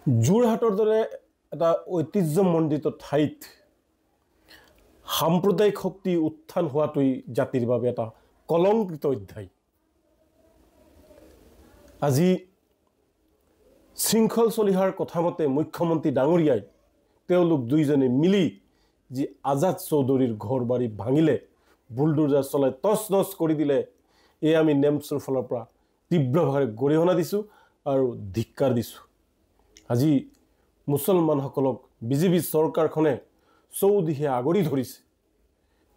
যোৰহাটৰ দৰে এটা ঐতিহ্যমণ্ডিত ঠাইত সাম্প্ৰদায়িক শক্তি উত্থান হোৱাটোই জাতিৰ বাবে এটা কলংকিত অধ্যায়। আজি শৃংখল চলিহাৰ কথা মতে মুখ্যমন্ত্ৰী ডাঙৰীয়াই তেওঁলোক দুইজনে মিলি যি আজাদ চৌধুৰীৰ ঘৰ বাৰী ভাঙিলে, বুলডোজাৰ চলাই তছ নছ কৰি দিলে, এই আমি নেমছৰ ফালৰ পৰা তীব্ৰভাৱে গৰিহণা দিছোঁ আৰু ধিক্কাৰ দিছোঁ। আজি মুছলমানসকলক বিজেপি চৰকাৰখনে চৌদিশে আগৰি ধৰিছে,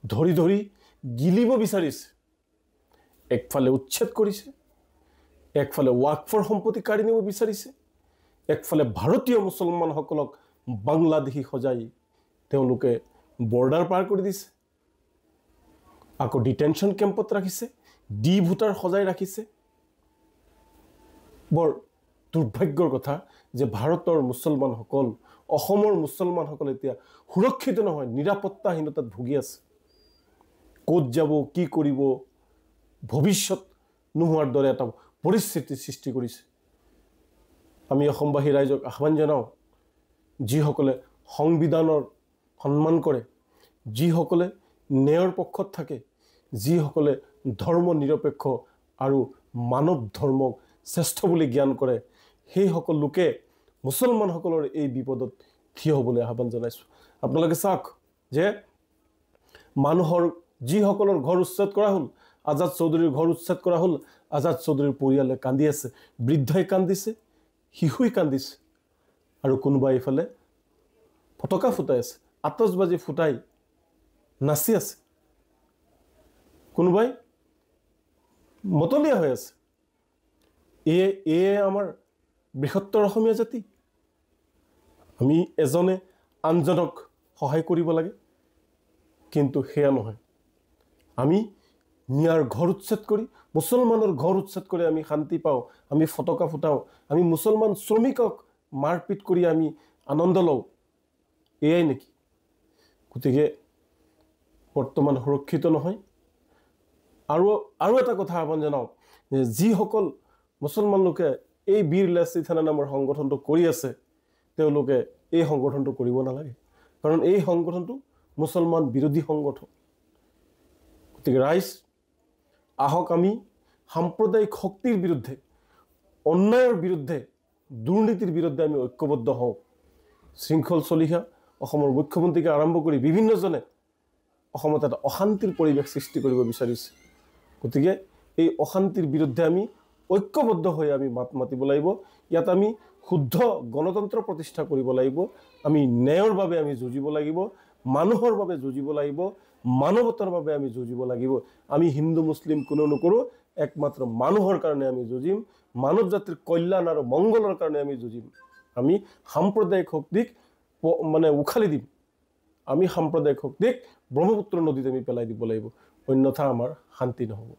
ধৰি ধৰি গিলিব বিচাৰিছে। একফালে উচ্ছেদ কৰিছে, একফালে ৱাকফৰ সম্পত্তি কাঢ়ি নিব বিচাৰিছে, একফালে ভাৰতীয় মুছলমানসকলক বাংলাদেশী সজাই তেওঁলোকে বৰ্ডাৰ পাৰ কৰি দিছে, আকৌ ডিটেনশ্যন কেম্পত ৰাখিছে, ডি ভোটাৰ সজাই ৰাখিছে। বৰ দুৰ্ভাগ্যৰ কথা যে ভাৰতৰ মুছলমানসকল, অসমৰ মুছলমানসকল এতিয়া সুৰক্ষিত নহয়, নিৰাপত্তাহীনতাত ভুগি আছে। ক'ত যাব, কি কৰিব, ভৱিষ্যত নোহোৱাৰ দৰে এটা পৰিস্থিতিৰ সৃষ্টি কৰিছে। আমি অসমবাসী ৰাইজক আহ্বান জনাওঁ, যিসকলে সংবিধানৰ সন্মান কৰে, যিসকলে ন্যায়ৰ পক্ষত থাকে, যিসকলে ধৰ্ম নিৰপেক্ষ আৰু মানৱ ধৰ্মক শ্ৰেষ্ঠ বুলি জ্ঞান কৰে, সেইসকল লোকে মুছলমানসকলৰ এই বিপদত থিয় হ'বলৈ আহ্বান জনাইছোঁ। আপোনালোকে চাওক যে মানুহৰ যিসকলৰ ঘৰ উচ্ছেদ কৰা হ'ল, আজাদ চৌধুৰীৰ ঘৰ উচ্ছেদ কৰা হ'ল, আজাদ চৌধুৰীৰ পৰিয়ালে কান্দি আছে, বৃদ্ধই কান্দিছে, শিশুই কান্দিছে, আৰু কোনোবাই এইফালে ফটকা ফুটাই আছে, আতচবাজি ফুটাই নাচি আছে, কোনোবাই মতলীয়া হৈ আছে। এয়ে আমাৰ বৃহত্তৰ অসমীয়া জাতি। আমি এজনে আনজনক সহায় কৰিব লাগে, কিন্তু সেয়া নহয়। আমি মিয়াৰ ঘৰ উচ্ছেদ কৰি, মুছলমানৰ ঘৰ উচ্ছেদ কৰি আমি শান্তি পাওঁ, আমি ফটকা ফুটাওঁ, আমি মুছলমান শ্ৰমিকক মাৰপিট কৰি আমি আনন্দ লওঁ, এয়াই নেকি? গতিকে বৰ্তমান সুৰক্ষিত নহয়। আৰু এটা কথা আহ্বান জনাওঁ যে যিসকল মুছলমান লোকে এই বীৰ লাচিত থানা নামৰ সংগঠনটো কৰি আছে, তেওঁলোকে এই সংগঠনটো কৰিব নালাগে, কাৰণ এই সংগঠনটো মুছলমান বিৰোধী সংগঠন। গতিকে ৰাইজ আহক, আমি সাম্প্ৰদায়িক শক্তিৰ বিৰুদ্ধে, অন্যায়ৰ বিৰুদ্ধে, দুৰ্নীতিৰ বিৰুদ্ধে আমি ঐক্যবদ্ধ হওঁ। শৃংখল চলিহা অসমৰ মুখ্যমন্ত্ৰীকে আৰম্ভ কৰি বিভিন্নজনে অসমত এটা অশান্তিৰ পৰিৱেশ সৃষ্টি কৰিব বিচাৰিছে। গতিকে এই অশান্তিৰ বিৰুদ্ধে আমি ঐক্যবদ্ধ হৈ আমি মাত মাতিব লাগিব। ইয়াত আমি শুদ্ধ গণতন্ত্ৰ প্ৰতিষ্ঠা কৰিব লাগিব, আমি ন্যায়ৰ বাবে আমি যুঁজিব লাগিব, মানুহৰ বাবে যুঁজিব লাগিব, মানৱতাৰ বাবে আমি যুঁজিব লাগিব। আমি হিন্দু মুছলিম কোনো নকৰোঁ, একমাত্ৰ মানুহৰ কাৰণে আমি যুঁজিম, মানৱ জাতিৰ কল্যাণ আৰু মংগলৰ কাৰণে আমি যুঁজিম। আমি সাম্প্ৰদায়িক শক্তিক উখালি দিম, আমি সাম্প্ৰদায়িক শক্তিক ব্ৰহ্মপুত্ৰ নদীত আমি পেলাই দিব লাগিব, অন্যথা আমাৰ শান্তি নহ'ব।